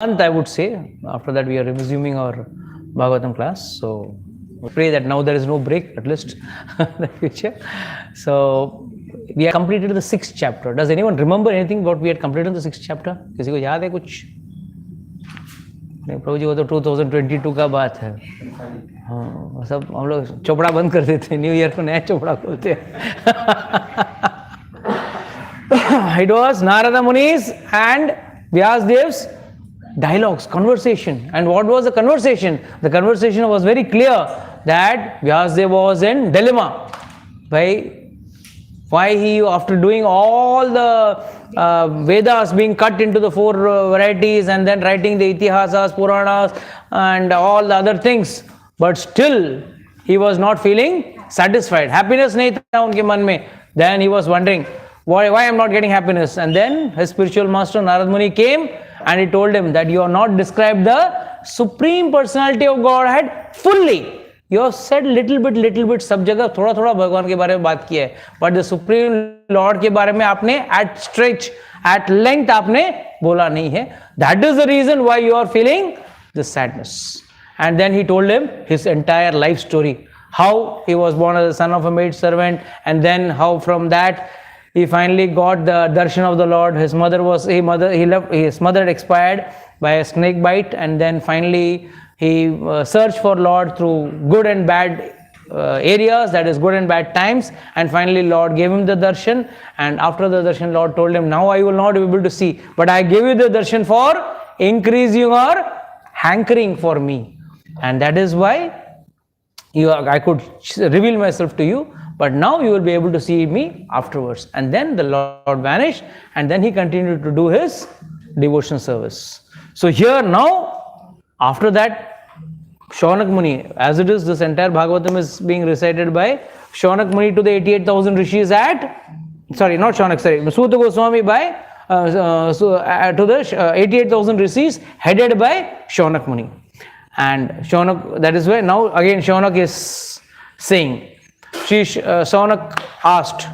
month, I would say. After that, we are resuming our Bhagavatam class. So we pray that now there is no break, at least in the future. So we have completed the 6th chapter. Does anyone remember anything what we had completed in the 6th chapter? किसी को याद है कुछ? नहीं, प्रभु जी वो तो 2022 का बात है. हाँ, सब हम लोग चोपड़ा बंद कर देते हैं, न्यू ईयर को नया चोपड़ा खोलते हैं. It was Narada Muni's and Vyasdev's dialogues, conversation. And what was the conversation? The conversation was very clear that Vyasdev was in dilemma. Why he, after doing all the Vedas being cut into the 4 varieties and then writing the Itihasas, Puranas and all the other things, but still he was not feeling satisfied. Happiness nahi tha unke man mein. Then he was wondering, why I am not getting happiness? And then his spiritual master Narad Muni came and he told him that you have not described the Supreme Personality of Godhead fully. You have said little bit, सब जगह थोड़ा थोड़ा भगवान के बारे में बात किया है, but the Supreme Lord के बारे में आपने at stretch, at length आपने बोला नहीं है. That is the reason why you are feeling this sadness. And then he told him his entire life story, how he was born as the son of a maid servant, and then how from that he finally got the darshan of the Lord. His mother had expired by a snake bite, and then finally he searched for Lord through good and bad areas, that is good and bad times, and finally Lord gave him the darshan. And after the darshan, Lord told him, now I will not be able to see, but I gave you the darshan for increasing your hankering for me, and that is why I could reveal myself to you, but now you will be able to see me afterwards. And then the Lord vanished, and then he continued to do his devotion service. So here now, after that, Shaunak Muni, as it is, this entire Bhagavatam is being recited by Shaunak Muni to the 88,000 rishis Suta Goswami by to the 88,000 rishis headed by Shaunak Muni. And Shaunak, that is why now again Shaunak is saying, Shaunak asked,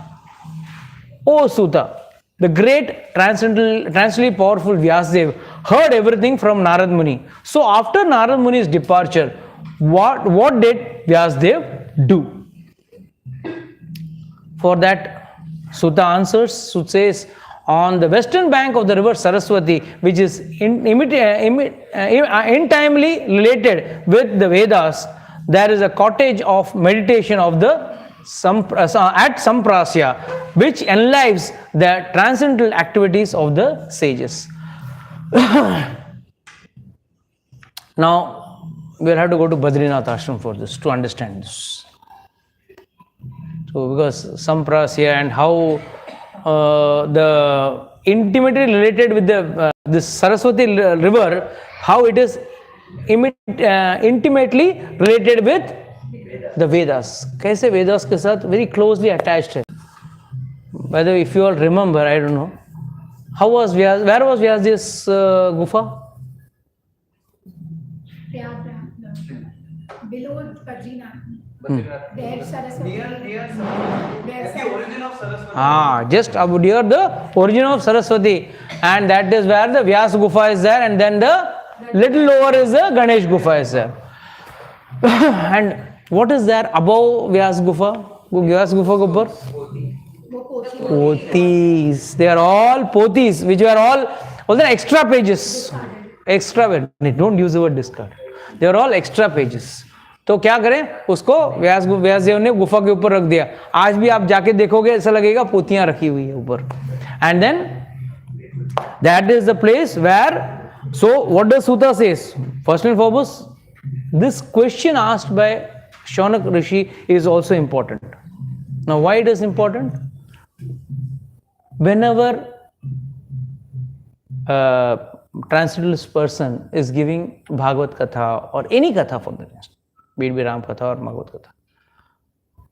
O Suta, the great transcendently powerful Vyasdev heard everything from Narad Muni. So after Narad Muni's departure, what did Vyasdev do? For that, Suta answers, Suta says, on the western bank of the river Saraswati, which is intimely related with the Vedas, there is a cottage of meditation of the at Samprasya, which enlives the transcendental activities of the sages. Now, we will have to go to Badrinath Ashram for this, to understand this. So, because Samprasya and how the intimately related with the this Saraswati river, how it is intimately related with the Vedas. कैसे Vedas के साथ very closely attached है. By the way, if you all remember, I don't know, where was Vyas's gufa? Below Badrinath. There Saraswati. Near the origin of Saraswati. Just near the origin of Saraswati, and that is where the Vyas gufa is there, and then the little lower is the Ganesh gufa is there. And what is there above Vyas gufa? Vyas gufa ke upar? Pothis. They are all pothis, which are all the extra pages. Don't use the word discard. They are all extra pages. तो क्या करें, उसको व्यासदेव ने गुफा के ऊपर रख दिया. आज भी आप जाके देखोगे ऐसा लगेगा पोथियां रखी हुई है ऊपर. And then that is the place where, so what does Suta says? First and foremost, this question asked by Shaunak Rishi is also important. Now why it is important? Whenever a transcendentalist person is giving Bhagavad Katha or any Katha for the rest, be it Ram Katha or Bhagavad Katha,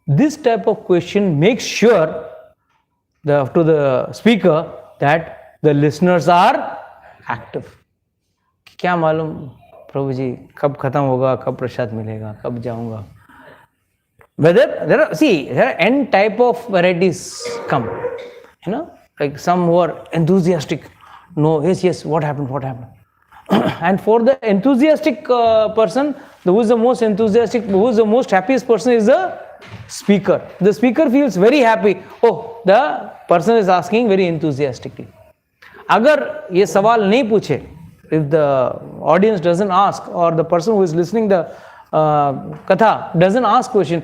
this type of question makes sure to the speaker that the listeners are active. क्या मालूम प्रभु जी कब खत्म होगा, कब प्रसाद मिलेगा, कब जाऊंगा. Whether there are n type of varieties come, like some who are enthusiastic, no, yes, what happened, And for the enthusiastic person, who is the most enthusiastic, who is the most happiest person is the speaker. The speaker feels very happy. Oh, the person is asking very enthusiastically. Agar ye sawal nahi puche, if the audience doesn't ask, or the person who is listening the katha doesn't ask question,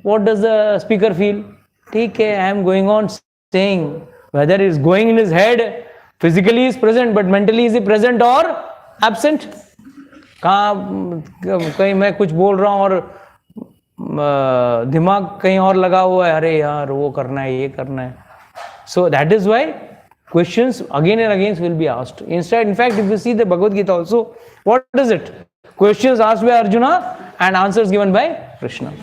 what does the speaker feel? ठीक है, I am going on saying, whether it is going in his head, physically is present, but mentally is he present or absent? कहीं मैं कुछ बोल रहा हूँ और दिमाग कहीं और लगा हुआ है, अरे यार वो करना है, ये करना है. So that is why questions again and again will be asked. Instead, in fact, if you see the Bhagavad Gita also, what is it? Questions asked by Arjuna and answers given by Krishna.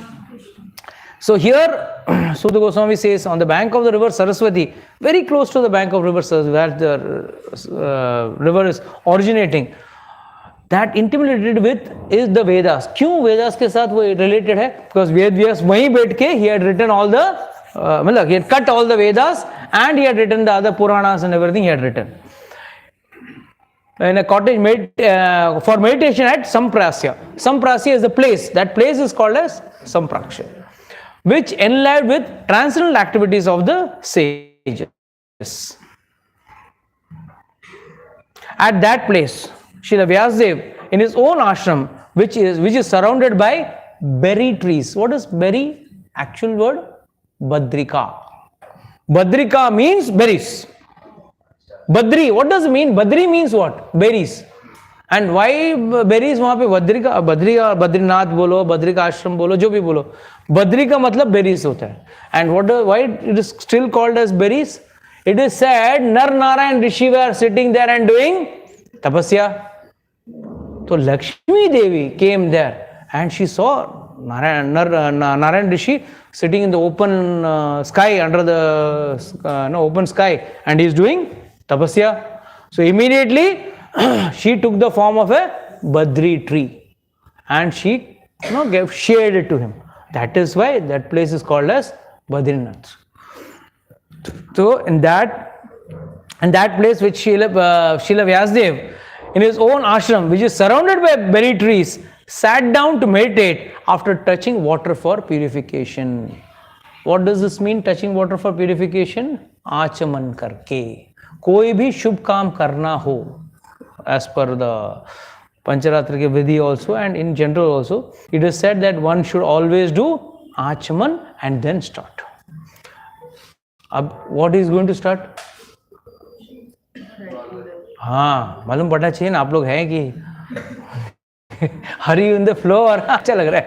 So here, Suta Goswami says, on the bank of the river Saraswati, very close to the bank of river Saraswati, where the river is originating, that intimately related with is the Vedas. क्यों Vedas के साथ वो related है? Because Ved Vyas वहीं बैठ के he had written all the, मतलब he had cut all the Vedas and he had written the other Puranas and everything he had written. In a cottage for meditation at Samprasya. Samprasya is the place. That place is called as Sampraksha, which enlivened with transcendental activities of the sages. At that place, Srila Vyasadeva, in his own ashram, which is surrounded by berry trees. What is berry? Actual word? Badrika. Badrika means berries. Badri, what does it mean? Badri means what? Berries. And why berries वहाँ पे बद्रिका बद्रीनाथ बोलो, बद्रिका आश्रम बोलो, जो भी बोलो, बद्री का मतलब berries होता है. And why it is still called as berries? It is said Nar Narayan Rishi were sitting there and doing tapasya. So Lakshmi Devi came there and she saw Narayan Rishi sitting in the open sky, under the open sky, and he is doing tapasya. So immediately she took the form of a Badri tree and she gave shade to him. That is why that place is called as Badrinath. So in that place which Srila Vyasadeva, in his own ashram, which is surrounded by berry trees, sat down to meditate after touching water for purification. What does this mean, touching water for purification? Achaman karke. कोई भी शुभ काम करना हो, as per the Pancharatra Vidhi also and in general also, it is said that one should always do Achaman and then start. What is going to start? हाँ, मालूम पड़ना चाहिए ना, आप लोग हैं कि हरी in the flow और अच्छा लग रहा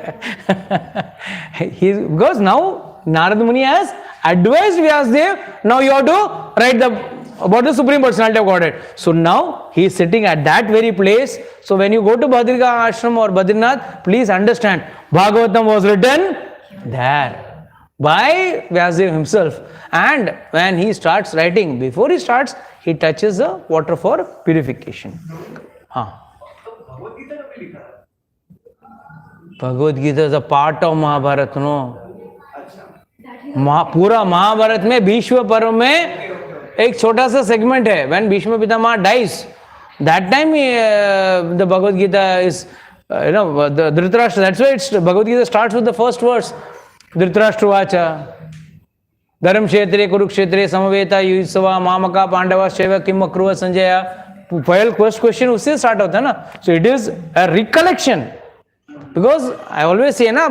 है. Because now Narad Muni has advised Vyasadeva, now you have to write about the Supreme Personality of Godhead. So now he is sitting at that very place. So when you go to Badrika Ashram or Badrinath, please understand, Bhagavatam was written there by Vyasadeva himself. And when he starts writing, before he starts, he touches the water for purification. Bhagavad Gita is a part of Mahabharata, no? पूरा महाभारत में भीष्म पर्व में एक छोटा सा segment है. When Bhishma Pitama dies, that time the Bhagavad Gita is, the Dhritarashtra. That's why Bhagavad Gita starts with the first verse. Dhritarashtra Vacha. Dharam Kshetre Kurukshetre Samaveta Yudhsava Mamaka Pandava Sheva Kim Akruva Sanjaya. First question उससे start होता है ना. So it is a recollection. Because I always say ना,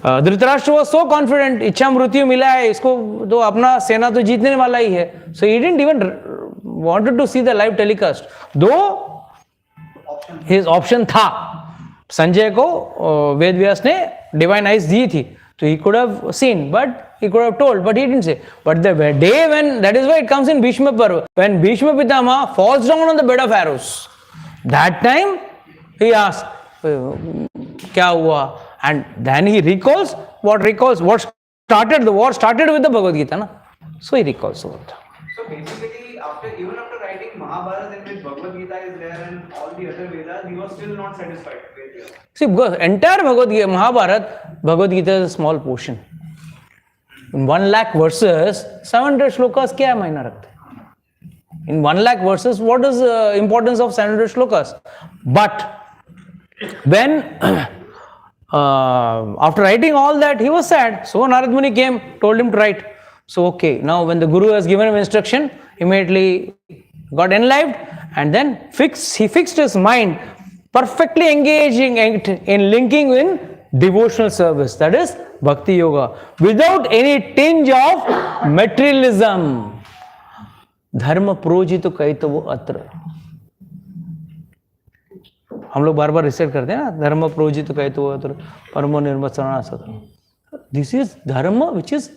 Dhritarashtra was so confident, इच्छा मृत्यु मिला है इसको, तो अपना सेना तो जीतने वाला ही है. So he didn't even wanted to see the live telecast, though his option था. संजय को वेद व्यास ने divine eyes दी थी, so he could have seen, but he could have told, but he didn't say. But the day when, that is why it comes in Bhishma Parva, when Bhishma Pitama falls down on the bed of arrows, that time he asked, क्या हुआ? And then he recalls what started, the war started with the Bhagavad Gita, na? So he recalls all that. So basically, even after writing Mahabharata, in which Bhagavad Gita is there and all the other Vedas, he was still not satisfied with it. See, because entire Bhagavad Gita, Bhagavad Gita is a small portion. In 1 lakh verses, 700 shlokas क्या मायना रखते हैं? In 1 lakh verses, what is the importance of 700 shlokas? But when after writing all that, he was sad. So Narad Muni came, told him to write. So okay, now when the Guru has given him instruction, immediately got enlivened, and then he fixed his mind, perfectly engaging in linking in devotional service, that is Bhakti Yoga, without any tinge of materialism. धर्म प्रोजित कैतवो अत्र, हम लोग बार बार reset करते हैं ना, धर्म प्रोजित कैतवो अत्र परमो निर्मत्सरणा सत्र. This is dharma which is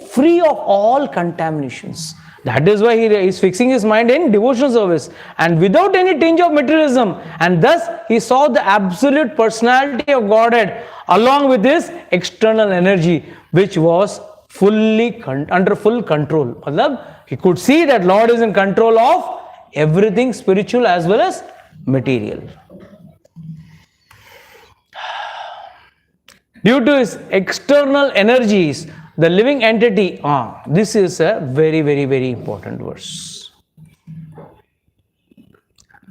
free of all contaminations. That is why he is fixing his mind in devotional service and without any tinge of materialism, and thus he saw the absolute personality of Godhead along with his external energy, which was fully under full control. Matlab, he could see that Lord is in control of everything spiritual as well as material. Due to his external energies, the living entity, this is a very, very, very important verse.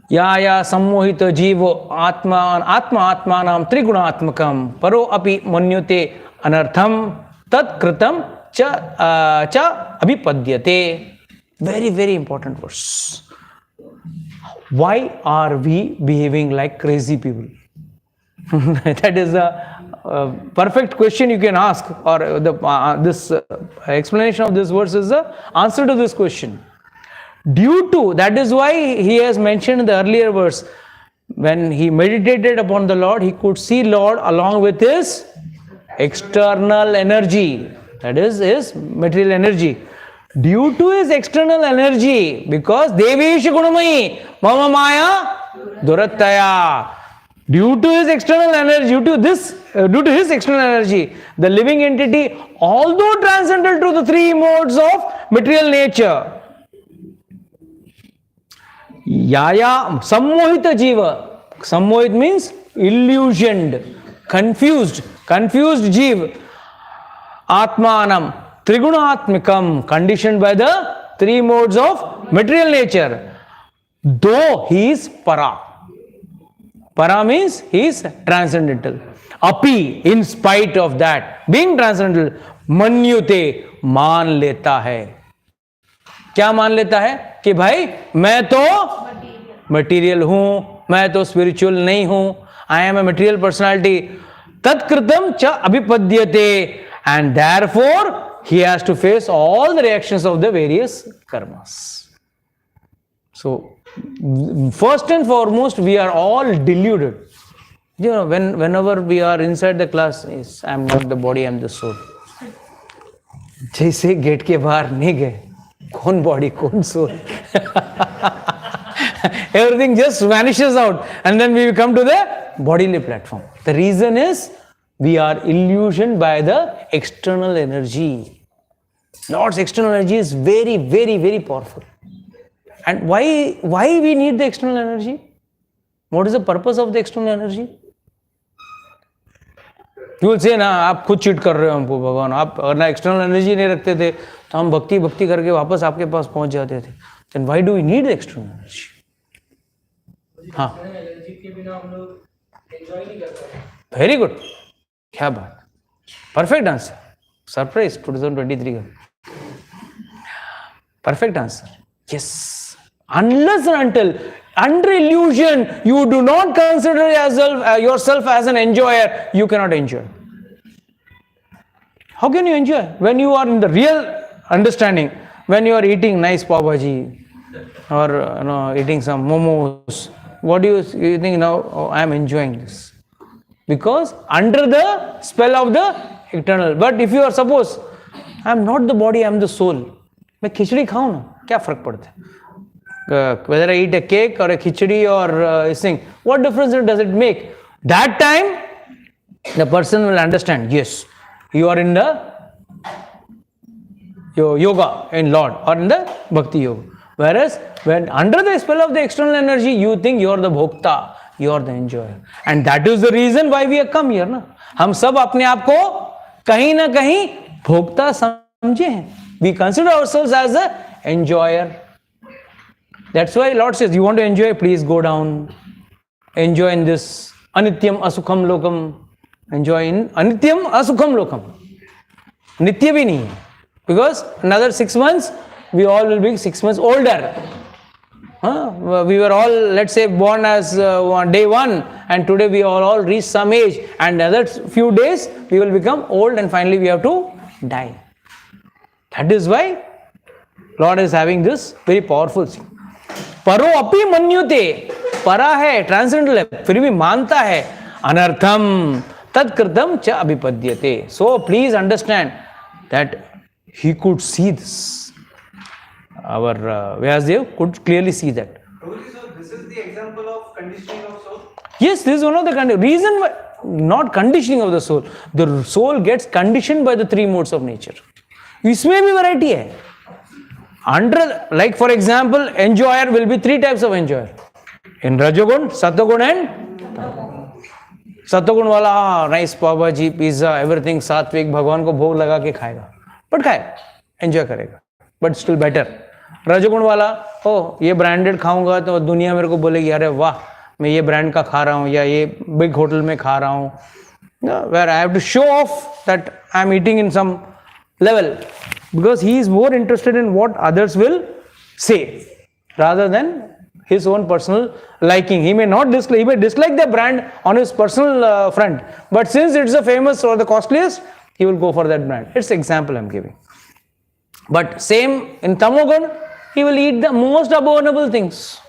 Yaya sammohita jivo atma atmanam trigunaatmakam paro api manyute anartham tat kritam cha abhipadyate. Very, very important verse. Why are we behaving like crazy people? That is a perfect question you can ask, or this explanation of this verse is the answer to this question. Due to, that is why he has mentioned in the earlier verse, when he meditated upon the Lord, he could see Lord along with his external energy, that is his material energy. Due to his external energy, because Devesha Gunamayi Mama Maya Durattaya, due to his external energy, due to his external energy, the living entity, although transcendental to the three modes of material nature, Yaya Sammohita Jiva, Sammohit means illusioned, confused Jiva, Atmanam Trigunaatmikam, conditioned by the three modes of material nature, though he is para. Para means he is transcendental. Api, in spite of that, being transcendental, manyute, मान लेता है. क्या मान लेता है? कि भाई मैं तो मटीरियल हूं, मैं तो स्पिरिचुअल नहीं हूं, I am a material personality. तत्कृतम च अभिपद्यते, and therefore he has to face all the reactions of the various karmas. So first and foremost, we are all deluded. You know, whenever we are inside the class, yes, I am not the body, I am the soul. जैसे gate के बाहर नहीं गए, कौन body कौन soul, everything just vanishes out, and then we come to the bodily platform. The reason is we are illusioned by the external energy. Lord's external energy is very, very, very powerful. And why we need the external energy? What is the purpose of the external energy? You will say, ना आप खुद cheat कर रहे हो हमको भगवान, आप अगर ना एक्सटर्नल एनर्जी नहीं रखते थे तो हम भक्ति करके वापस आपके पास पहुंच जाते थे. Then why do we need the external energy? हाँ, एनर्जी के बिना हम लोग एंजॉय नहीं कर पाते. वेरी गुड, क्या बात, परफेक्ट आंसर. सरप्राइज 2023 का perfect answer. Yes. Unless and until, under illusion, you do not consider yourself as an enjoyer, you cannot enjoy. How can you enjoy? When you are in the real understanding, when you are eating nice pav bhaji or eating some momos, what do you think now? Oh, I am enjoying this. Because under the spell of the eternal. But if you are, suppose, I am not the body, I am the soul. मैं खिचड़ी खाऊं ना, क्या फर्क पड़ता है? Whether I eat a cake or a khichdi or a thing, what difference does it make? That time, the person will understand, yes, you are in the yoga in Lord or in the Bhakti Yoga. Whereas, when under the spell of the external energy, you think you are the bhokta, you are the enjoyer. And that is the reason why we have come here. Na? हम सब अपने आप को कहीं ना कहीं भोक्ता समझे हैं. We consider ourselves as an enjoyer. That's why Lord says, you want to enjoy, please go down. Enjoy in this anityam asukham lokam. Enjoy in anityam asukham lokam. Nitya bhi nahi hai. Because another 6 months, we all will be 6 months older. We were all, let's say, born as day 1, and today we all reach some age, and another few days we will become old, and finally we have to die. That is why Lord is having this very powerful thing. Paro api manyute. Para hai, transcendental hai, फिर भी मानता है. Anartham tad kritam cha abhipadyate. So please understand that he could see this. Our Vyasdev could clearly see that. So this is the example of conditioning of soul? Yes, this is one of the reason why, not conditioning of the soul. The soul gets conditioned by the 3 modes of nature. इसमें भी variety है. Under, like for example, enjoyer will be 3 types of enjoyer. In Rajogun, Satogun and Satogun वाला nice पाव भाजी, pizza, everything सात्विक, भगवान को भोग लगा के खाएगा. But खाए, enjoy करेगा. But still better. रजोगुण वाला, ये ब्रांडेड खाऊंगा तो दुनिया मेरे को बोलेगी अरे वाह मैं ये ब्रांड का खा रहा हूँ या ये बिग होटल में खा रहा हूँ. Where I have to show off that I am eating in some level, because he is more interested in what others will say rather than his own personal liking. He may dislike the brand on his personal front, but since it's the famous or the costliest, he will go for that brand. It's the example I am giving. But same in Tamogun, he will eat the most abominable things,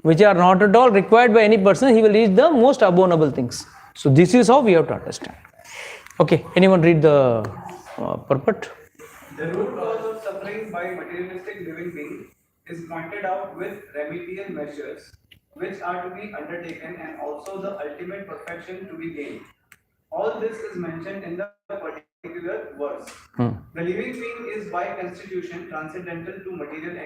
which are not at all required by any person. He will eat the most abominable things. So this is how we have to understand. Okay, anyone read the purport? The root cause of suffering by materialistic living beings is pointed out with remedial measures which are to be undertaken and also the ultimate perfection to be gained. All this is mentioned in the particular verse. The living being is by constitution transcendental to material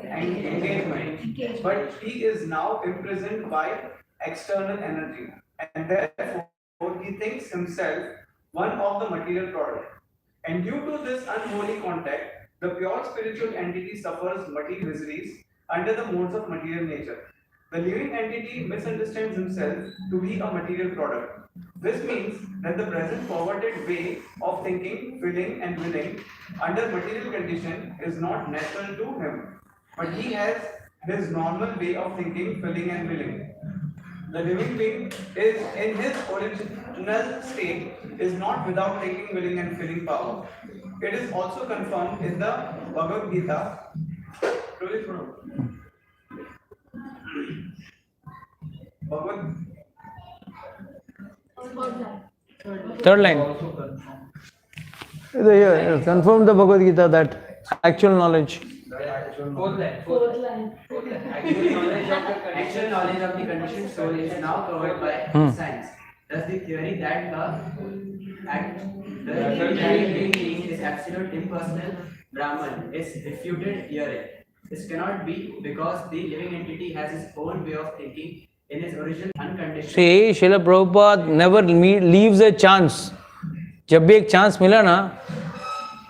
engagement, but he is now imprisoned by external energy, and therefore he thinks himself one of the material product. And due to this unholy contact, the pure spiritual entity suffers material miseries under the modes of material nature. The living entity misunderstands himself to be a material product. This means that the present perverted way of thinking, feeling and willing under material condition is not natural to him, but he has his normal way of thinking, feeling and willing. The living being is in his original state is not without thinking, willing and feeling power. It is also confirmed in the Bhagavad Gita. Third line. Confirm the Bhagavad Gita that actual knowledge. Fourth line. Actual knowledge of the conditioned soul is now covered by science. Thus, the theory that the living being is absolute impersonal Brahman is refuted herein. This cannot be because the living entity has his own way of thinking in his original unconditioned. See, Srila Prabhupada never leaves a chance. जब भी एक chance मिला ना,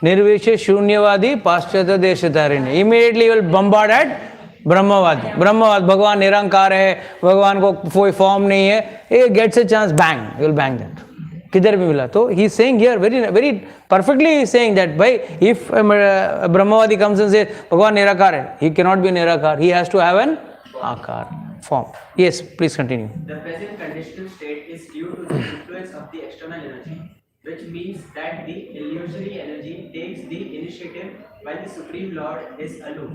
निर्विशेष शून्यवादी पाश्चात्य देश Tarini, immediately will bombard at ब्रह्मवाद, भगवान निरंकार है, भगवान को कोई फॉर्म नहीं है, he gets a chance, bang, he will bang that. किधर भी मिला तो he is saying here very perfectly, he is saying that by if a ब्रह्मवादी comes and says भगवान निराकार है, he cannot be निराकार, he has to have an आकार form. Yes, please continue. The present conditional state is due to the influence of the external energy, which means that the illusory energy takes the initiative while the Supreme Lord is aloof.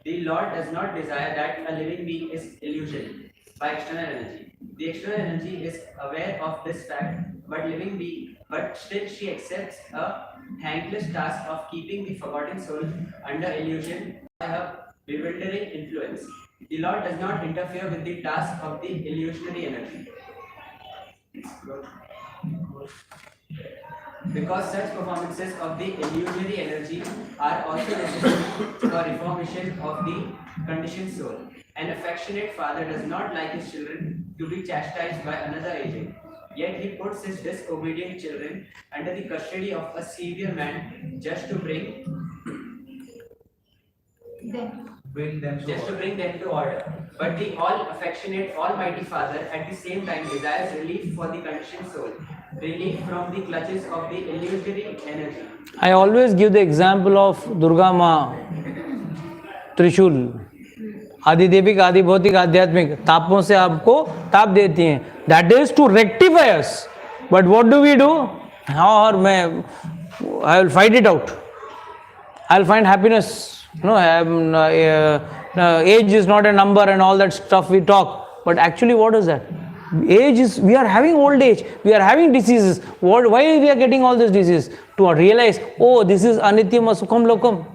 The Lord does not desire that a living being is illusioned by external energy. The external energy is aware of this fact, but still she accepts a thankless task of keeping the forgotten soul under illusion by her bewildering influence. The Lord does not interfere with the task of the illusionary energy, because such performances of the illusionary energy are also necessary for reformation of the conditioned soul. An affectionate father does not like his children to be chastised by another agent, yet he puts his disobedient children under the custody of a severe man just to bring bring them to just to order. bring them to order. But the all affectionate Almighty Father at the same time desires relief for the conditioned soul, relief from the clutches of the illusory energy. I always give the example of Durga Ma, त्रिशूल, आदि देविक, आदि भौतिक, आध्यात्मिक तापों से आपको ताप देती हैं. That is to rectify us. But what do we do? हाँ, और मैं I will fight it out. I will find happiness. No, age is not a number and all that stuff we talk. But actually, what is that? Age is, we are having old age, we are having diseases. Why we are getting all these diseases? To realize, oh, this is anityam asukham lokam.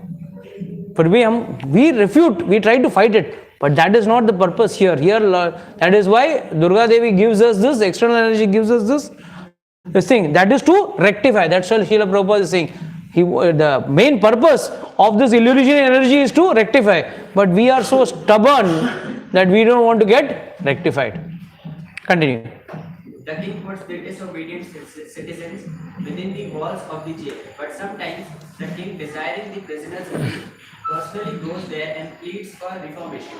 But we refute, we try to fight it. But that is not the purpose here. That is why Durga Devi gives us this, external energy gives us this thing. That is to rectify. That's what Srila Prabhupada is saying. The main purpose of this illusionary energy is to rectify. But we are so stubborn that we don't want to get rectified. Continue. The king puts the disobedient citizens within the walls of the jail. But sometimes the king, desiring the prisoners' release, personally goes there and pleads for reformation.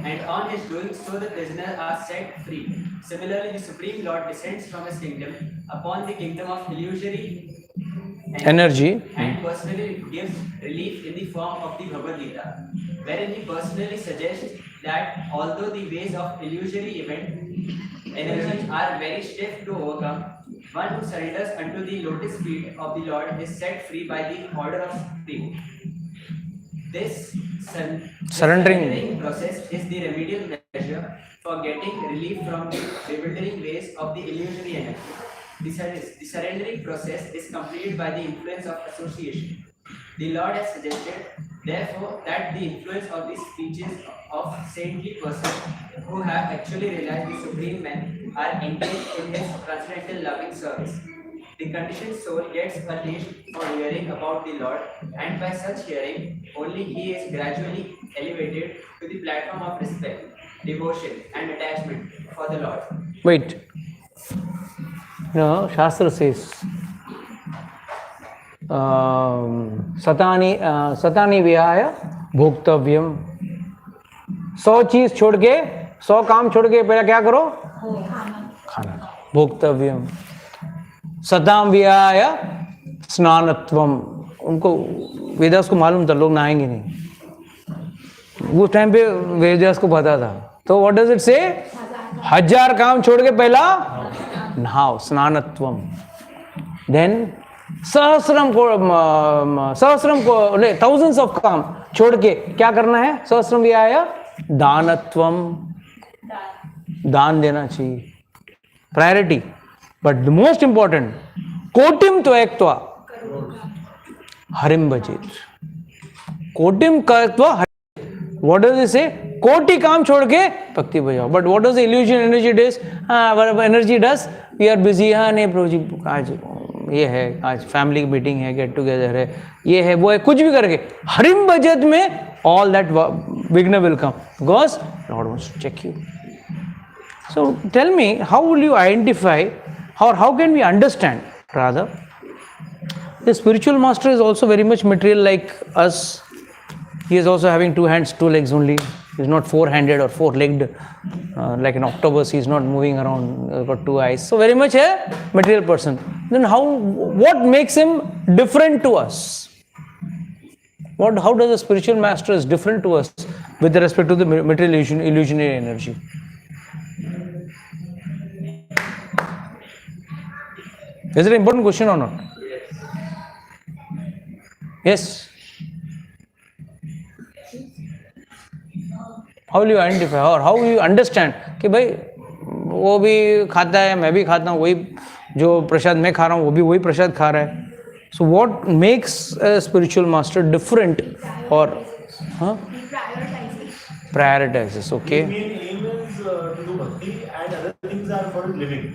And on his doing so, the prisoners are set free. Similarly, the Supreme Lord descends from his kingdom upon the kingdom of illusory energy and personally gives relief in the form of the Bhagavad Gita, wherein he personally suggests that although the ways of illusory energies are very stiff to overcome, one who surrenders unto the lotus feet of the Lord is set free by the order of Supreme. This surrendering process is the remedial measure for getting relief from the bewildering ways of the illusory energy. The surrendering process is completed by the influence of association. The Lord has suggested, therefore, that the influence of the speeches of saintly persons who have actually realized the Supreme Man are engaged in his transcendental loving service. The conditioned soul gets a taste for hearing about the Lord, and by such hearing, only he is gradually elevated to the platform of respect, devotion, and attachment for the Lord. Wait. No, Shastra says, Satani विहाय भोक्तव्यम. 100 चीज छोड़ के, 100 काम छोड़ के पहले क्या करो? खाना. भोक्तव्यम. सताम विहाय स्नानत्वम. उनको वेदास को मालूम था लोग नहाएंगे नहीं. उस टाइम पे वेदास को पता था. तो व्हाट डज इट से? 1000 काम छोड़ के पहला नहाओ. स्नानत्वम. देन सहस्रम को thousands of काम छोड़ के क्या करना है? सहस्रम विहाय दानत्वम. दान देना चाहिए. Priority. But the most important, कोटिम त्वयक्त्वा हरिम भजेत. कोटिम त्वयक्त्वा. What does it say? कोटि काम छोड़ के भक्ति बजाओ. But what does the illusion energy does? Energy does, we are busy. हाँ नहीं प्रभु जी, आज ये है, आज फैमिली की मीटिंग है, गेट टुगेदर है, ये है, वो है, कुछ भी करके हरिम बजट में ऑल दैट विघ्न will come, because Lord wants to check you. So tell me, how will you identify or how can we understand rather? The spiritual master is also very much material like us. He is also having 2 hands, 2 legs only. He is not 4-handed or 4-legged like an octopus. He is not moving around, got 2 eyes. So very much a material person. Then what makes him different to us? How does the spiritual master is different to us with respect to the material illusionary energy? Is it an important question or not? Yes. How will you identify or how will you understand कि भाई वो भी खाता है, मैं भी खाता हूँ, वही जो प्रसाद मैं खा रहा हूँ वो भी वही प्रसाद खा रहा है. So what makes a spiritual master different or prioritizes? Okay. Aim is to do bhakti and other things are for living.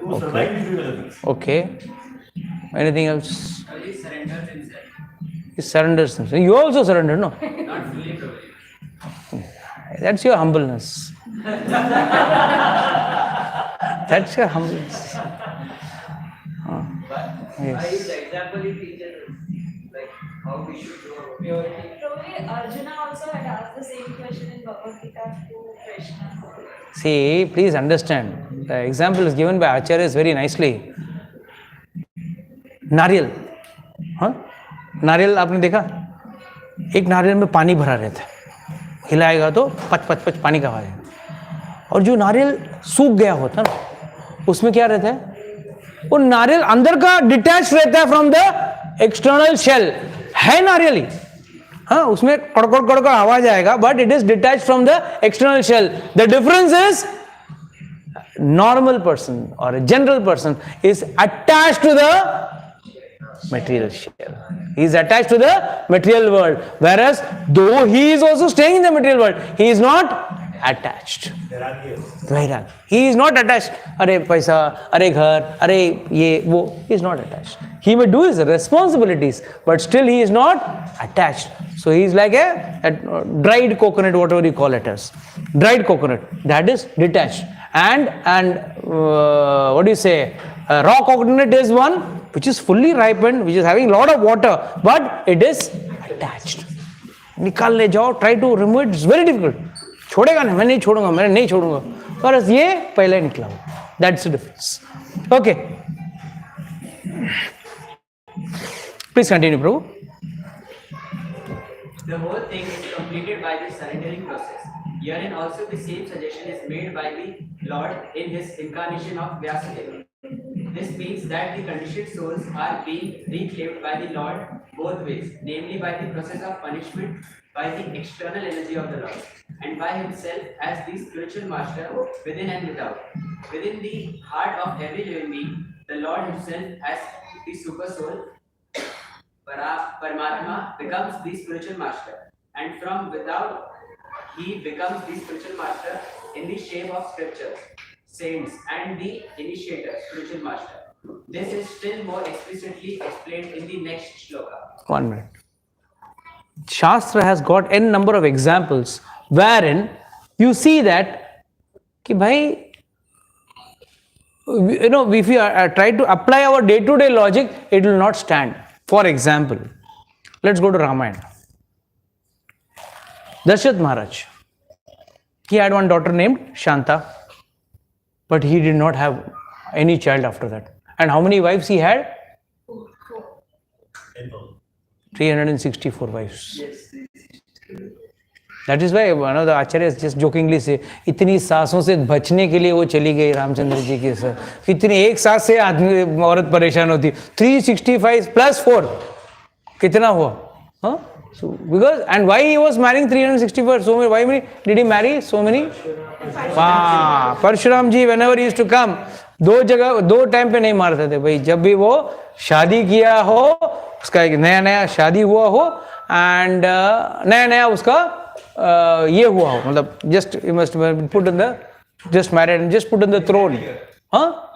To survive is doing other things. Okay. Anything else? He surrenders himself. He surrenders himself. You also surrender, no? Not fully probably. That's your humbleness. That's your humbleness. By Yes. his example, he teaches like how we should do purity. Probably Arjuna also had asked the same question in Bhagavad Gita to Krishna. See, please understand. The example is given by Acharya very nicely. नारियल, हाँ, नारियल आपने देखा, एक नारियल में पानी भरा रहता है, हिलाएगा तो पच पच पच पानी का आवाज है, और जो नारियल सूख गया होता ना, उसमें क्या रहता है, वो नारियल अंदर का डिटैच रहता है फ्रॉम द एक्सटर्नल शेल, है नारियल ही, हाँ, उसमें कड़कड़ कड़कड़ आवाज आएगा, but it is detach from the external shell. The difference is normal person or a general person is attached to the material shell. He is attached to the material world, whereas though he is also staying in the material world, he is not attached. Vairag. He is not attached. अरे पैसा, अरे घर, अरे ये वो, he is not attached. He may do his responsibilities, but still he is not attached. So he is like a dried coconut, whatever you call it as. Dried coconut, that is detached. And what do you say? Raw coconut is one which is fully ripened, which is having a lot of water, but it is attached. निकाल ले जाओ, try to remove it, it's very difficult. छोड़ेगा नहीं, मैं नहीं छोड़ूंगा, मैं नहीं छोड़ूंगा, पर ये पहले निकला हुआ. That's the difference. Okay. Please continue, Prabhu. The whole thing is completed by the surrendering process. Herein also the same suggestion is made by the Lord in his incarnation of Vyasadeva. This means that the conditioned souls are being reclaimed by the Lord both ways, namely by the process of punishment, by the external energy of the Lord, and by himself as the spiritual master within and without. Within the heart of every living being, the Lord himself as the super soul, Paramatma, becomes the spiritual master, and from without he becomes the spiritual master in the shape of scriptures, saints, and the initiator, spiritual master. This is still more explicitly explained in the next shloka. 1 minute. Shastra has got n number of examples wherein you see that कि भाई, you know, if you try to apply our day-to-day logic, it will not stand. For example, let's go to Ramayana. Darshat Maharaj, he had one daughter named Shanta, but he did not have any child after that. And how many wives he had? 364 wives. That is why one of the acharyas just jokingly say, इतनी सासों से बचने के लिए वो चली गई रामचंद्र जी के साथ. इतनी एक सास से आदमी औरत परेशान होती. 365 plus 4 कितना हुआ? Huh? So because, and why he was marrying 364? So many, why did he marry so many? Parashuram ji whenever he used to come, दो टाइम पे नहीं मारते थे भाई. जब भी वो शादी किया हो, उसका एक नया शादी हुआ हो, एंड नया उसका ये हुआ हो, मतलब just you must put in the, just married and just put in the throne, हाँ,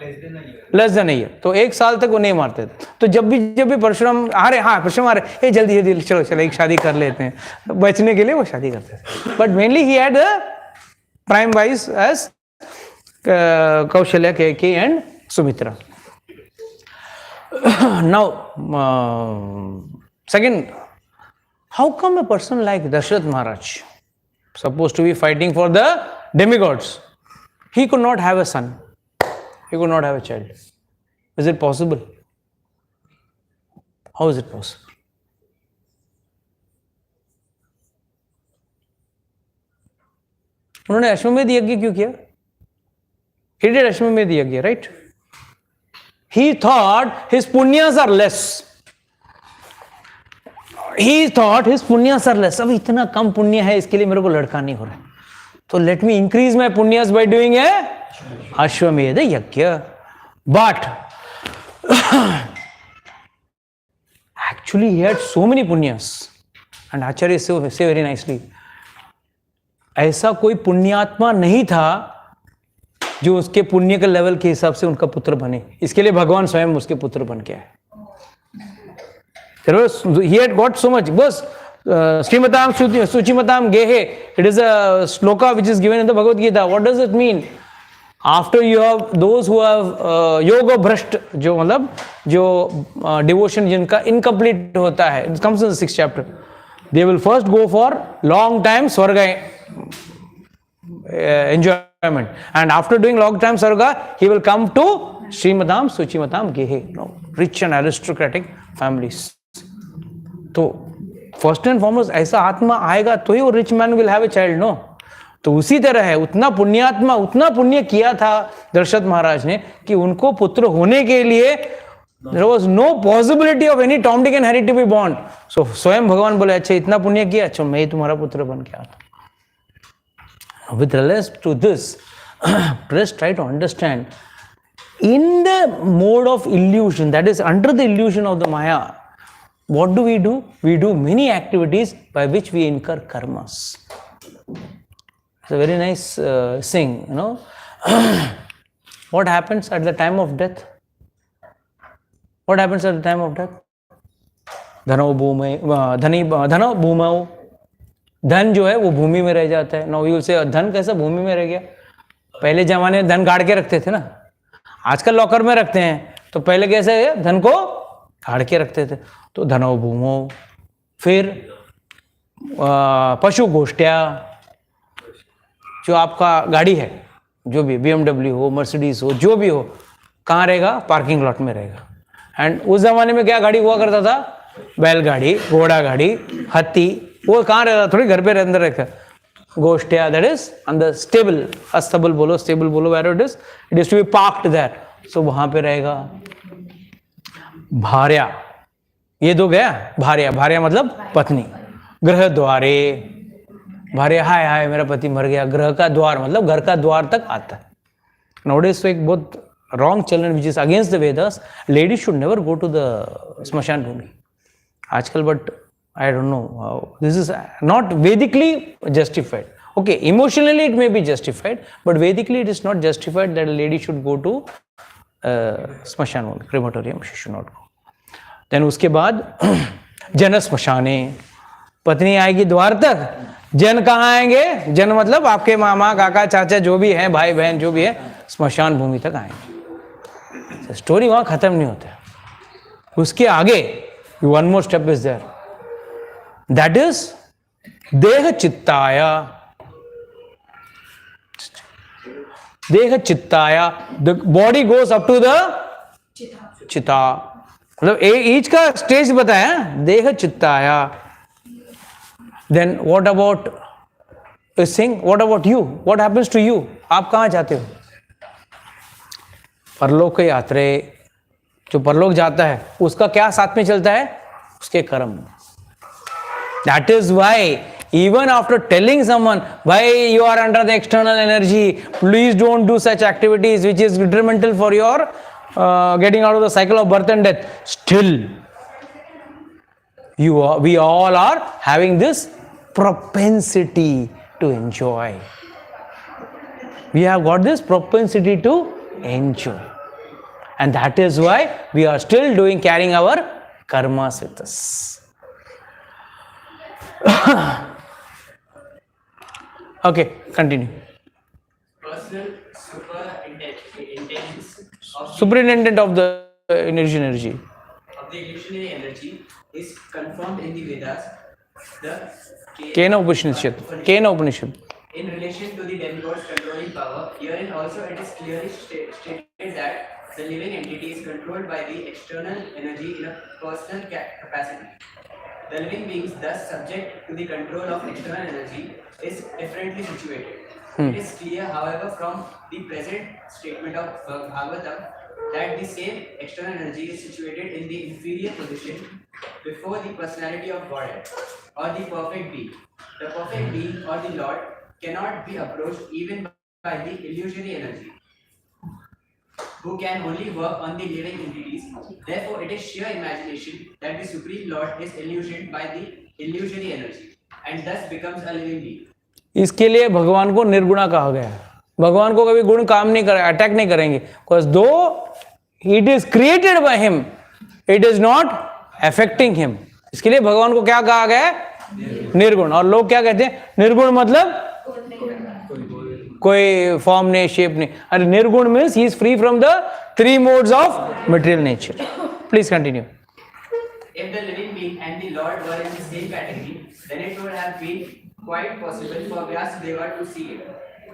less than a year. तो एक साल तक वो नहीं मारते थे. तो जब भी परशुराम आ रहे, जल्दी चलो एक शादी कर लेते हैं, बचने के लिए वो शादी करते थे. But mainly he had the prime wives as Kaushalya, Kaikeyi and Sumitra. Now, second, how come a person like Darshat Maharaj, supposed to be fighting for the demigods, he could not have a son, he could not have a child? Is it possible? How is it possible? उन्होंने अश्वमेध यज्ञ क्यों किया? He did Ashwamedh Yajna, right? He thought his punyas are less. अब इतना कम पुण्य है, इसके लिए मेरे को लड़का नहीं हो रहा है, तो let me increase my punyas by doing a Ashwamedh Yajna. But actually he had so many punyas, and Acharya say very nicely, ऐसा कोई पुण्यात्मा नहीं था जो उसके पुण्य के लेवल के हिसाब से उनका पुत्र बने. इसके लिए भगवान स्वयं उसके पुत्र बन के आए. He had got so much. Bas Srimatam Suchimatam Gehe, it is a sloka which is given in the Bhagavad Gita. What does it mean? After you have those who have yoga brasht, जो मतलब जो devotion जिनका incomplete होता है, it comes in the 6th chapter. They will first go for long time Swarga enjoyment, and after doing long time Swarga, he will come to Srimadam Suchimatam Gehe, rich and aristocratic families. तो first and foremost ऐसा आत्मा आएगा तो ही वो rich man will have a child, no? तो उसी तरह है, उतना पुण्यात्मा, उतना पुण्य किया था दशरथ महाराज ने कि उनको पुत्र होने के लिए there was no possibility of any Tom Dick and Harry to be born. So स्वयं भगवान बोले, अच्छा इतना पुण्य किया, अच्छा मैं ही तुम्हारा पुत्र बन के आता. With reference to this, please try to understand, in the mode of illusion, that is under the illusion of the Maya, what do? We do many activities by which we incur karmas. It's a very nice saying, you know. What happens at the time of death? What happens at the time of death? धनो भूमौ, धन जो है वो भूमि में रह जाता है. Now you will say, धन कैसा भूमि में रह गया? पहले जमाने में धन गाड़ के रखते थे ना, आजकल लॉकर में रखते हैं, तो पहले कैसे है, धन को गाड़ के रखते थे. तो धनो भूमौ, फिर पशु गोष्ठ्या, जो आपका गाड़ी है, जो भी BMW हो, मर्सिडीज हो, जो भी हो, कहाँ रहेगा? पार्किंग लॉट में रहेगा. एंड उस जमाने में क्या गाड़ी हुआ करता था? बैलगाड़ी, घोड़ा गाड़ी, हाथी, वो कहाँ रहता? थोड़ी घर पे अंदर रहता. गोष्ठ्या, that is on the stable, अस्तबल बोलो, स्टेबल बोलो, where it is to be parked there. So वहां पे रहेगा. भार्या, ये दो गया. भार्या मतलब पत्नी. गृह द्वारे, भार्या, हाय मेरा पति मर गया. ग्रह का द्वार मतलब घर का द्वार तक आता है. Nowadays so एक बहुत wrong children which is against the Vedas. Ladies should never go to the smashan bhumi आजकल, but I don't know how. This is not Vedically justified. Okay, emotionally it may be justified, but Vedically it is not justified that a lady should go to smashan bhumi, crematorium. She should not go. Then उसके बाद जन स्मशाने, पत्नी आएगी द्वार तक. जन कहाँ आएंगे? जन मतलब आपके मामा, काका, चाचा जो भी हैं, भाई बहन जो भी है, स्मशान भूमि तक आएंगे. स्टोरी वहां खत्म नहीं होता. उसके आगे one more step is there, that is देह चित्ताया. देह चित्ताया, the body goes up to the चिता. मतलब ईच का स्टेज बताया, देह चित्ताया. Then what about a thing? What about you? What happens to you? आप कहाँ जाते हो? परलोक के यात्रे, जो परलोक जाता है उसका क्या साथ में चलता है? उसके कर्म. That is why even after telling someone, why you are under the external energy, please don't do such activities which is detrimental for your getting out of the cycle of birth and death, still we all are having this propensity to enjoy. We have got this propensity to enjoy, and that is why we are still carrying our karmas with us. Okay, continue. Personal superintendent of the illusionary energy is confirmed in the Vedas. The Kena Upanishad. In relation to the demigod's controlling power, herein also it is clearly stated that the living entity is controlled by the external energy in a personal capacity. The living beings thus subject to the control of external energy is differently situated. It is clear, however, from the present statement of Bhagavatam that the same external energy is situated in the inferior position before the personality of Godhead or the perfect being. The perfect being or the Lord cannot be approached even by the illusory energy, who can only work on the living entities. Therefore, it is sheer imagination that the Supreme Lord is illusioned by the illusory energy and thus becomes a living being. इसके लिए भगवान को निर्गुणा कहा गया है. भगवान को कभी गुण काम नहीं करे, अटैक नहीं करेंगे. Because though it is created by him, it is not affecting him. इसके लिए भगवान को क्या कहा गया है? निर्गुण. और लोग क्या कहते हैं? निर्गुण मतलब कोई फॉर्म नहीं, शेप नहीं. अरे निर्गुण means he is free from the 3 modes of material nature. Please continue. If the living being and the Lord were in the same category, then it would have been quite possible for Vyasadeva to see it.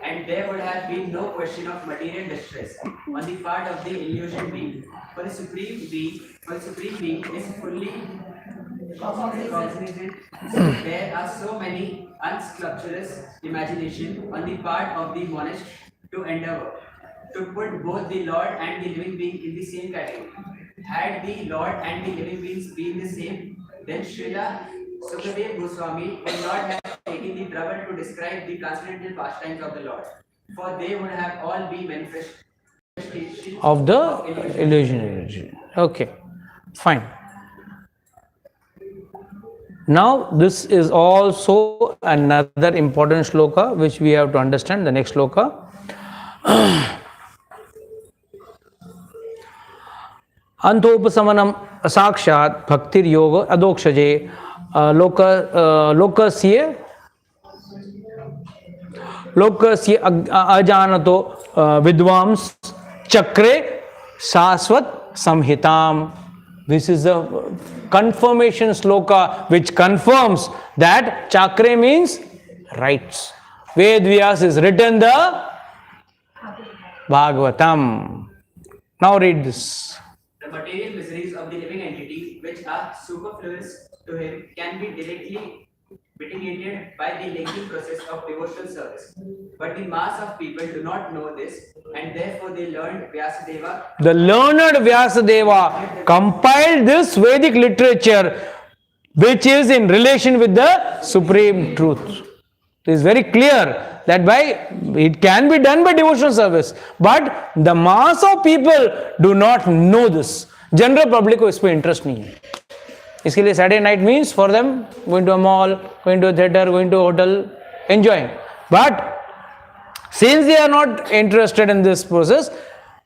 And there would have been no question of material distress on the part of the illusion being. For the supreme being is fully cognizant. There are so many unscrupulous imagination on the part of the monist to endeavor to put both the Lord and the living being in the same category. Had the Lord and the living beings been the same, then Srila Sukadeva Goswami would not have taken the trouble to describe the transcendental pastimes of the Lord, for they would have all been manifestations of the illusion energy. Okay, fine. Now this is also another important shloka which we have to understand. The next shloka. अंतोपशमनम साक्षात भक्तिर योग अदोक्षजे लोकस्य अजानतो विद्वांस चक्रे शाश्वत संहिताम. This is a confirmation sloka which confirms that chakre means rights. Ved Vyas is written the Bhagavatam. Now read this. The material miseries of the living entity, which are superfluous to him, can be directly mitigated by the lengthy process of devotional service. But the mass of people do not know this, and therefore they learned Vyasadeva. The learned Vyasadeva compiled this Vedic literature, which is in relation with the supreme truth. It is very clear that it can be done by devotional service, but the mass of people do not know this. General public को इसमें interest नहीं है. इसके लिए Saturday night means for them going to a mall, going to a theater, going to a hotel, enjoying. But since they are not interested in this process,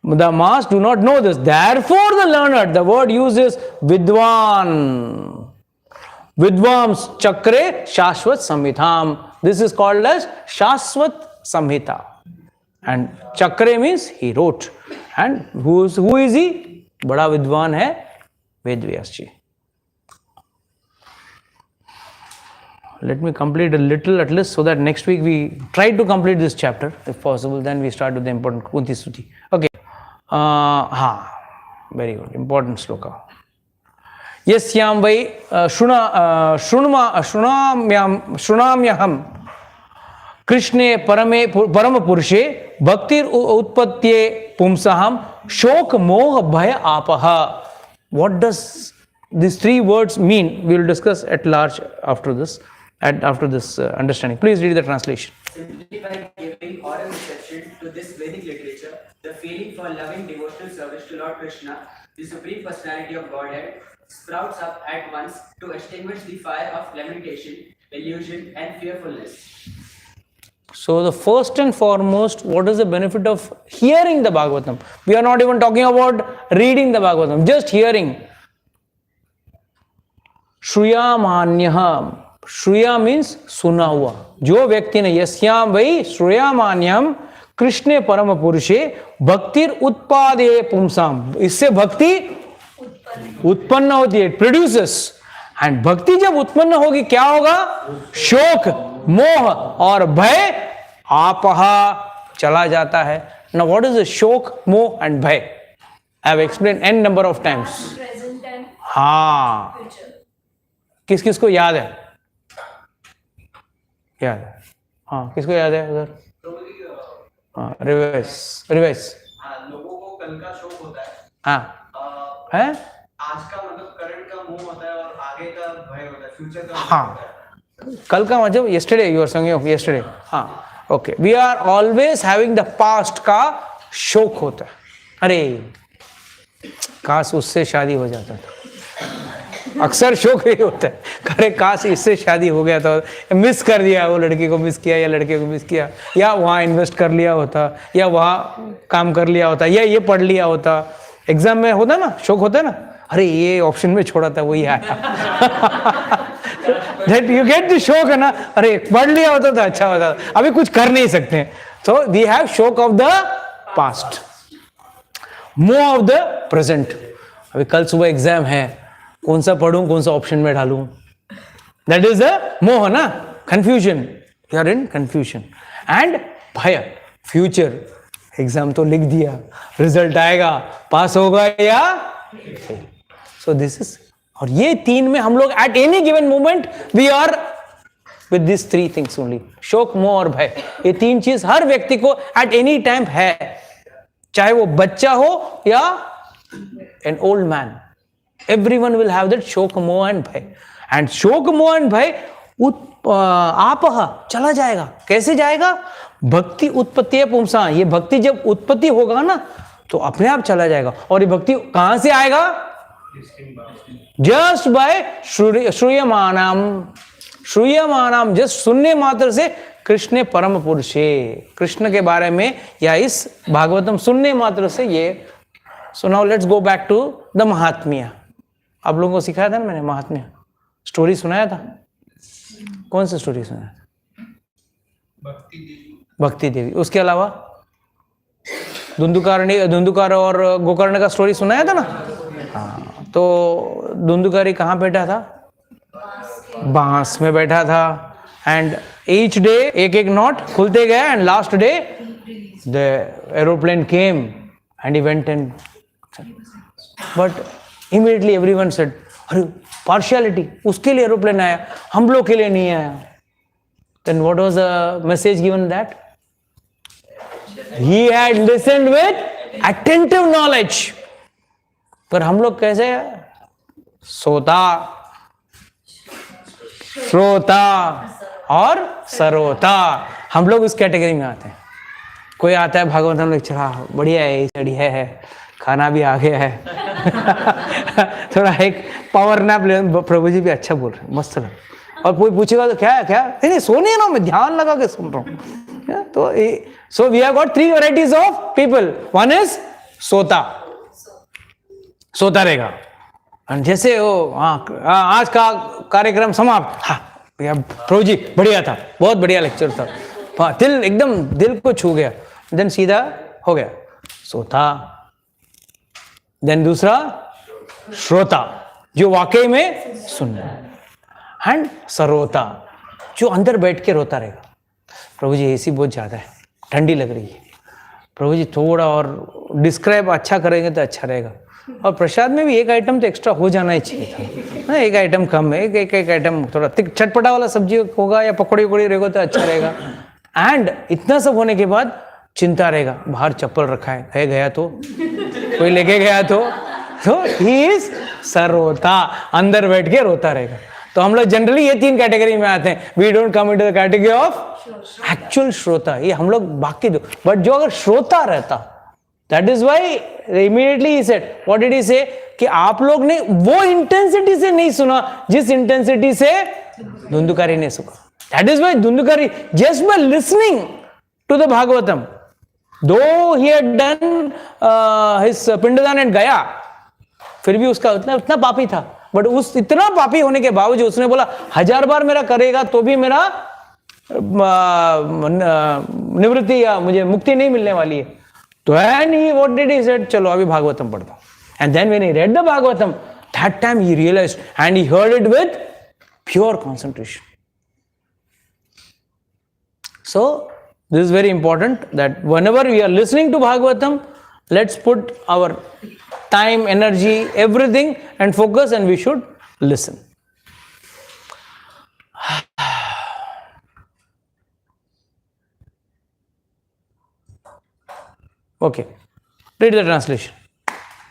the mass do not know this. Therefore, the learned, the word used is Vidwan. Vidvams Chakre Shashwat Samhitham. This is called as Shashwat Samhita. And Chakre means he wrote. And who is he? Bada Vidwan hai Ved Vyas ji. Let me complete a little at least so that next week we try to complete this chapter if possible. Then we start with the important Kunti Stuti. Okay. Very good. Important sloka. Yasyam vai shunamyaham Krishne parama purushe bhaktir utpatye pumsaham shok moh bhaya apaha. What does these three words mean? We will discuss at large after this understanding. Please read the translation. Simply by giving oral reception to this Vedic literature, the feeling for loving devotional service to Lord Krishna, the Supreme Personality of Godhead, sprouts up at once to extinguish the fire of lamentation, illusion, and fearfulness. So the first and foremost, what is the benefit of hearing the Bhagavatam? We are not even talking about reading the Bhagavatam, just hearing. श्रूयामान्यः. श्रूया means सुना हुआ. जो व्यक्ति ने यस्याम वही श्रूयामान्यम कृष्णे परम पुरुषे भक्तिर उत्पादे पुंसाम. इससे भक्ति उत्पन्न होती है, प्रोड्यूसेस. एंड भक्ति जब उत्पन्न होगी क्या होगा? शोक, मोह और भय आपहा चला जाता है. नाउ व्हाट इज द शोक, मोह एंड भय? I have explain n number of times. Present and हाँ, future. किस किस को याद है? याद है? हाँ, किसको याद है उधर? हाँ, रिवर्स. लोगों को कल का शौक होता है. हाँ है, आज का मतलब करंट का मोह होता है और आगे का भय होता है, फ्यूचर का. हाँ, कल का मतलब yesterday, you are saying of yesterday. हाँ, okay. We are always having the past का शोक होता है. अरे काश उससे शादी हो जाता था. अक्सर शौक यही होता है, अरे काश इससे शादी हो गया था, मिस कर दिया, वो लड़की को मिस किया या लड़के को मिस किया, या वहाँ इन्वेस्ट कर लिया होता, या वहाँ काम कर लिया होता, या ये पढ़ लिया होता. एग्जाम में होता ना, शौक होता है ना, अरे ये ऑप्शन में छोड़ा था वही आया. दैट यू गेट द शौक है ना, अरे पढ़ लिया होता तो अच्छा होता, अभी कुछ कर नहीं सकते. सो वी हैव शौक ऑफ द पास्ट, मोह ऑफ द प्रेजेंट. अभी कल सुबह एग्जाम है, कौन सा पढ़ूं, कौन सा ऑप्शन में डालूं. दैट इज द मोह ना, confusion. You are in confusion. And भय, फ्यूचर. एग्जाम तो लिख दिया, रिजल्ट आएगा, पास होगा या. सो दिस इज, और ये तीन में हम लोग at any given moment we are with this three things only. शोक, मोह और भय, ये तीन चीज हर व्यक्ति को एट एनी टाइम है, चाहे वो बच्चा हो या an old man. Everyone will have that शोक, मोह एंड भय. एंड शोक, मोह एंड भय आपह चला जाएगा. कैसे जाएगा? भक्ति उत्पत्ति पुंसा. ये भक्ति जब उत्पत्ति होगा ना तो अपने आप चला जाएगा. और ये भक्ति कहां से आएगा? जस्ट बाय श्रूयमानाम, जस्ट सुनने मात्र से कृष्ण परम पुरुषे, कृष्ण के बारे में या इस भागवतम सुनने मात्र से ये. So now let's go back to the महात्म्य. आप लोगों को सिखाया था ना मैंने महात्म्य, स्टोरी सुनाया था. कौन सी स्टोरी सुनाया था? भक्ति देवी. उसके अलावा धुंधुकार और गोकर्ण का स्टोरी सुनाया था ना. हाँ, तो धुंधुकारी कहाँ बैठा था? बांस में बैठा था. एंड ईच डे एक एक नॉट खुलते गए and last day the aeroplane came and he went and. But immediately everyone said, अरे पार्शियलिटी, उसके लिए एरोप्लेन आया, हम लोग के लिए नहीं आया. Then what was the message given? That he had listened with attentive knowledge. पर हम लोग कैसे? सोता, श्रोता और सरोता. हम लोग उस कैटेगरी में आते हैं. कोई आता है भागवतम लेक्चर, हाँ बढ़िया है, स्टडी है, खाना भी आ गया है. थोड़ा एक पावर नैप ले. प्रभु जी भी अच्छा बोल रहे हैं, मस्त लग. और कोई पूछेगा तो क्या है, क्या नहीं, सोनी ना, मैं ध्यान लगा के सुन रहा हूँ. तो so we have got three varieties of people. One is सोता, सोता रहेगा. जैसे वो आज का कार्यक्रम समाप्त, हाँ प्रभु जी बढ़िया था, बहुत बढ़िया लेक्चर था, हाँ दिल एकदम दिल को छू गया. देन सीधा हो गया सोता. देन दूसरा श्रोता, जो वाकई में सुनना. एंड सरोता, जो अंदर बैठ के रोता रहेगा. प्रभु जी एसी बहुत ज्यादा है, ठंडी लग रही है, प्रभु जी थोड़ा और डिस्क्राइब अच्छा करेंगे तो अच्छा रहेगा. और प्रसाद में भी एक आइटम तो एक्स्ट्रा हो जाना ही चाहिए था ना. एक आइटम कम है, एक आइटम थोड़ा चटपटा वाला सब्जी होगा या पकौड़ी वकौड़ी रहेगा तो अच्छा रहेगा. एंड इतना सब होने के बाद चिंता रहेगा, बाहर चप्पल रखा है, गया तो कोई लेके गया तो ही इज सरोता, अंदर बैठ के रोता रहेगा. तो हम लोग जनरली ये तीन कैटेगरी में आते हैं. We don't come into the category of actual श्रोता. ये हम लोग बाकी दो. बट जो अगर श्रोता रहता, that is why immediately he said, what did he say, कि आप लोग ने वो इंटेंसिटी से नहीं सुना जिस इंटेंसिटी से धुंधुकारी ने सुना. That is why Dhundhukari just by listening to the Bhagavatam, though he had done his पिंडदान एंड गया, फिर भी उसका उतना पापी था. बट उस इतना पापी होने के बावजूद उसने बोला 1000 बार मेरा करेगा तो भी मेरा निवृत्ति या मुझे मुक्ति नहीं मिलने वाली है. तो and he what did he said, चलो अभी भागवतम पढ़ता हूं. And then when he read the Bhagavatam, that time he realised and he heard it with pure concentration. So this is very important that whenever we are listening to Bhagavatam, let's put our time, energy, everything and focus, and we should listen. Okay, read the translation.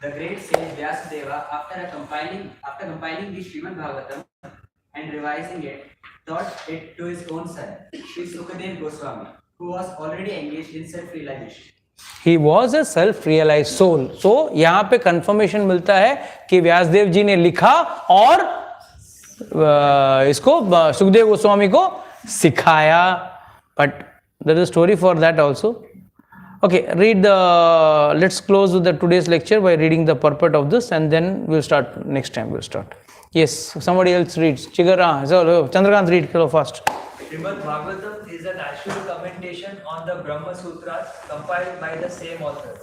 The great sage Vyasadeva, after compiling the Srimad Bhagavatam and revising it, taught it to his own son, Sri Sukadev Goswami, who was already engaged in self-realization. He was a self-realized soul. So यहाँ पे confirmation मिलता है कि व्यासदेव जी ने लिखा और इसको सुखदेव गोस्वामी को सिखाया. But there is a story for that also. Okay, let's close with the today's lecture by reading the purport of this, and then we'll start next time. We'll start. Yes, somebody else reads. Chigara, so Chandrakant, read fast. Srimad Bhagavatam is an actual commentation on the Brahma Sutras compiled by the same author.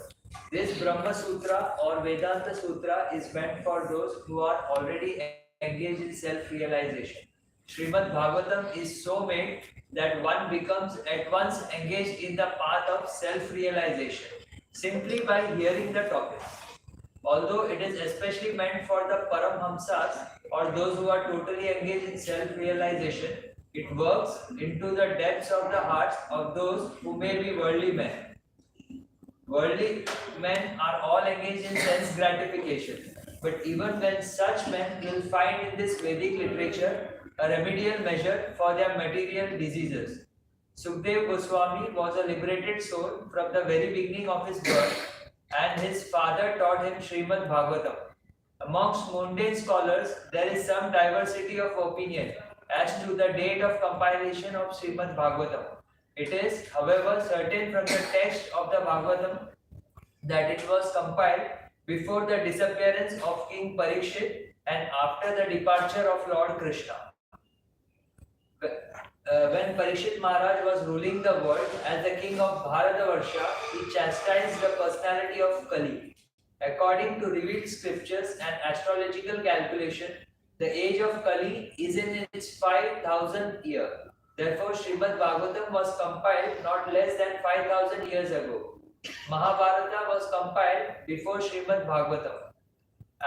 This Brahma Sutra or Vedanta Sutra is meant for those who are already engaged in self-realization. Srimad Bhagavatam is so made that one becomes at once engaged in the path of self-realization simply by hearing the topics. Although it is especially meant for the Paramhamsas or those who are totally engaged in self-realization, it works into the depths of the hearts of those who may be worldly men. Worldly men are all engaged in sense gratification, but even when such men will find in this Vedic literature a remedial measure for their material diseases. Sukdev Goswami was a liberated soul from the very beginning of his birth, and his father taught him Srimad Bhagavatam. Amongst mundane scholars, there is some diversity of opinion as to the date of compilation of Srimad Bhagavatam. It is, however, certain from the text of the Bhagavatam that it was compiled before the disappearance of King Parikshit and after the departure of Lord Krishna. When Parikshit Maharaj was ruling the world as the king of Bharatavarsha, he chastised the personality of Kali. According to revealed scriptures and astrological calculation, the age of Kali is in its 5000th year. Therefore, Srimad Bhagavatam was compiled not less than 5000 years ago. Mahabharata was compiled before Srimad Bhagavatam,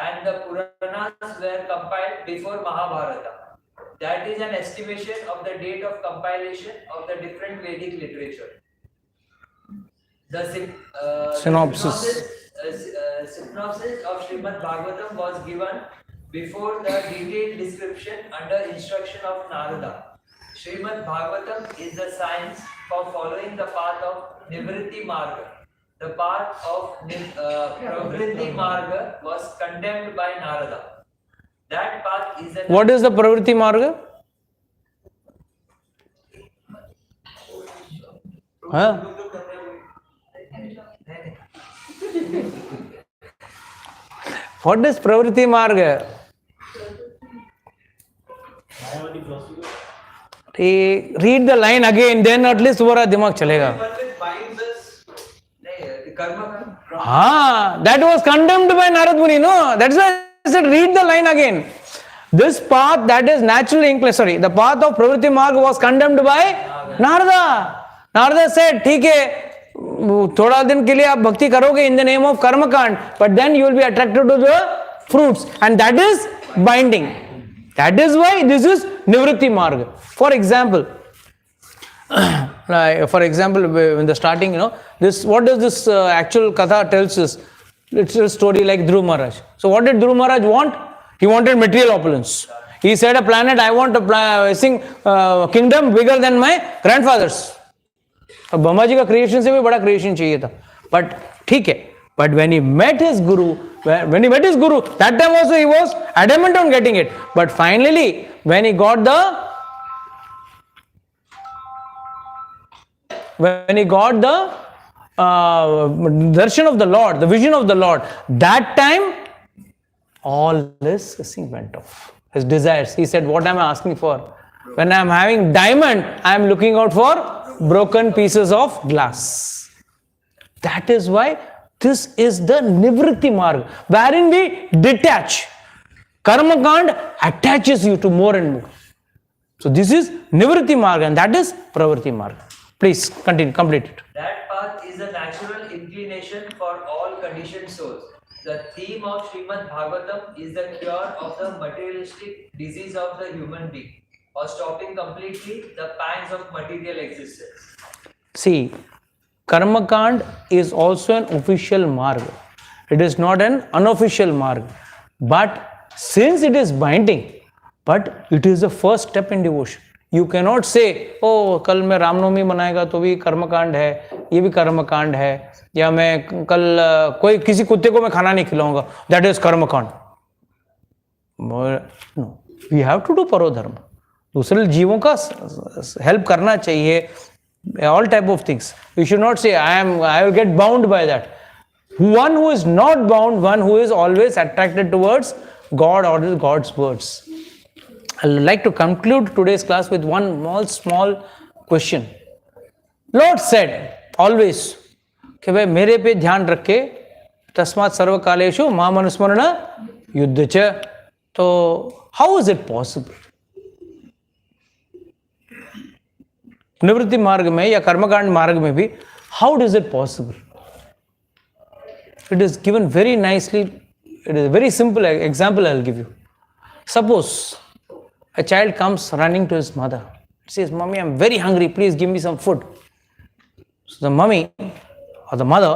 and the Puranas were compiled before Mahabharata. That is an estimation of the date of compilation of the different Vedic literature. The synopsis of Srimad Bhagavatam was given before the detailed description under instruction of Narada. Srimad Bhagavatam is the science for following the path of Nivritti Marga. The path of Pravritti Marga was condemned by Narada. That path is What is the Pravritti Marga? Huh? What is Pravritti Marga? Read the line again, then at least तुम्हारा दिमाग चलेगा. That was condemned by Narad Muni. No, that's why I said read the line again. This path that is naturally inclined, the path of Pravritti Marga was condemned by Narada. Narada said, ठीक है, थोड़ा दिन के लिए आप भक्ति करोगे in the name of karma kand, but then you will be attracted to the fruits, and that is binding. That is why this is Nivritti Marga. For example, in the starting, this what does this actual katha tells us? It's a story like Dhruv Maharaj. So what did Dhruv Maharaj want? He wanted material opulence. He said, a planet, I want a kingdom bigger than my grandfather's. अब ब्रह्मा जी का creation से भी बड़ा creation चाहिए था, but ठीक है. But when he met his guru, that time also he was adamant on getting it. But finally, when he got the darshan of the Lord, the vision of the Lord, that time all his thing went off. His desires. He said, what am I asking for? When I am having diamond, I am looking out for broken pieces of glass. That is why this is the Nivritti Marga, wherein we detach. Karma Kand attaches you to more and more. So this is Nivritti Marga, and that is Pravritti Marga. Please continue, complete it. That path is a natural inclination for all conditioned souls. The theme of Srimad Bhagavatam is the cure of the materialistic disease of the human being, or stopping completely the pangs of material existence. See, Karma Kand is also an official marga. It is not an unofficial marga. But since it is binding, but it is the first step in devotion. You cannot say, oh, कल मैं रामनवमी मनाएगा तो भी कर्मकांड है, ये भी कर्मकांड है, या मैं कल कोई किसी कुत्ते को मैं खाना नहीं खिलाऊंगा, that is कर्मकांड. No, we have to do parodharma. दूसरे जीवों का हेल्प करना चाहिए. All type of things. You should not say, I will get bound by that. One who is not bound, one who is always attracted towards God or God's words. I would like to conclude today's class with one small question. Lord said always कि भाई मेरे पे ध्यान रखे, तस्मात् सर्वकालेषु माम अनुस्मरण युद्ध च. तो हाउ इज इट पॉसिबल? निवृत्ति मार्ग में या कर्मकांड मार्ग में भी how is it possible? It is given very nicely. It is a very simple example I will give you. Suppose a child comes running to his mother. Says, "Mommy, I am very hungry. Please give me some food." So the mummy or the mother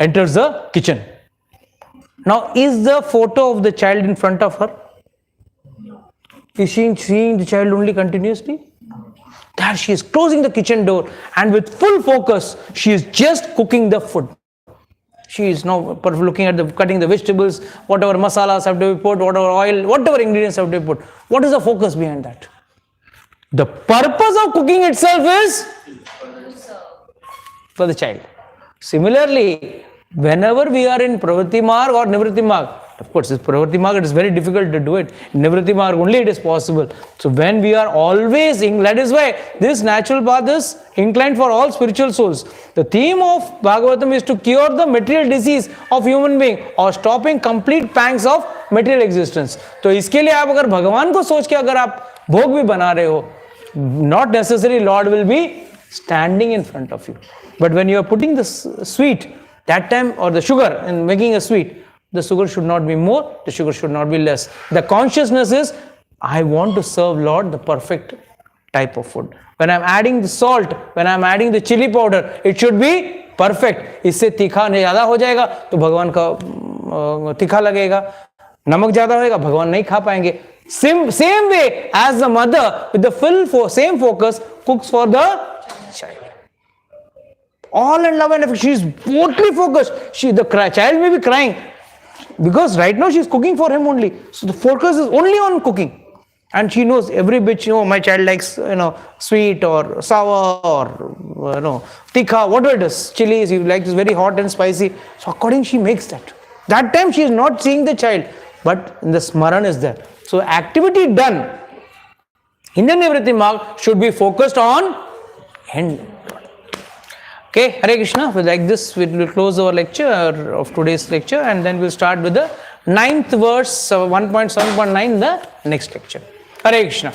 enters the kitchen. Now, is the photo of the child in front of her? Is she seeing the child only continuously? There she is closing the kitchen door and with full focus, she is just cooking the food. She is now looking at cutting the vegetables, whatever masalas have to be put, whatever oil, whatever ingredients have to be put. What is the focus behind that? The purpose of cooking itself is for the child. Similarly, whenever we are in Pravritti Marg or Nivritti Marg, of course, in Pravritti Marg it is very difficult to do it. In Nivritti Marg only it is possible. So when we are always, that is why this natural path is inclined for all spiritual souls. The theme of Bhagavatam is to cure the material disease of human being or stopping complete pangs of material existence. तो इसके लिए आप अगर भगवान को सोच के अगर आप भोग भी बना रहे हो, not necessarily Lord will be standing in front of you. But when you are putting the sweet, that time, or the sugar and making a sweet, the sugar should not be more, the sugar should not be less. The consciousness is, I want to serve Lord the perfect type of food. When I'm adding the salt, when I'm adding the chili powder, it should be perfect. इससे तीखा नहीं ज़्यादा हो जाएगा तो भगवान का तीखा लगेगा, नमक ज़्यादा होएगा भगवान नहीं खा पाएंगे. Same way as the mother with the full same focus cooks for the child. All in love and affection. She is totally focused. The child may be crying because right now she is cooking for him only. So the focus is only on cooking, and she knows every bit. My child likes sweet or sour or tikha, whatever it is, chilies. He likes very hot and spicy. So according she makes that. That time she is not seeing the child, but the smaran is there. So activity done in the Nivritti Marg should be focused on end. Okay, Hare Krishna. Like this, we will close our lecture of today's lecture, and then we'll start with the 9th verse, 1.7.9, the next lecture. Hare Krishna.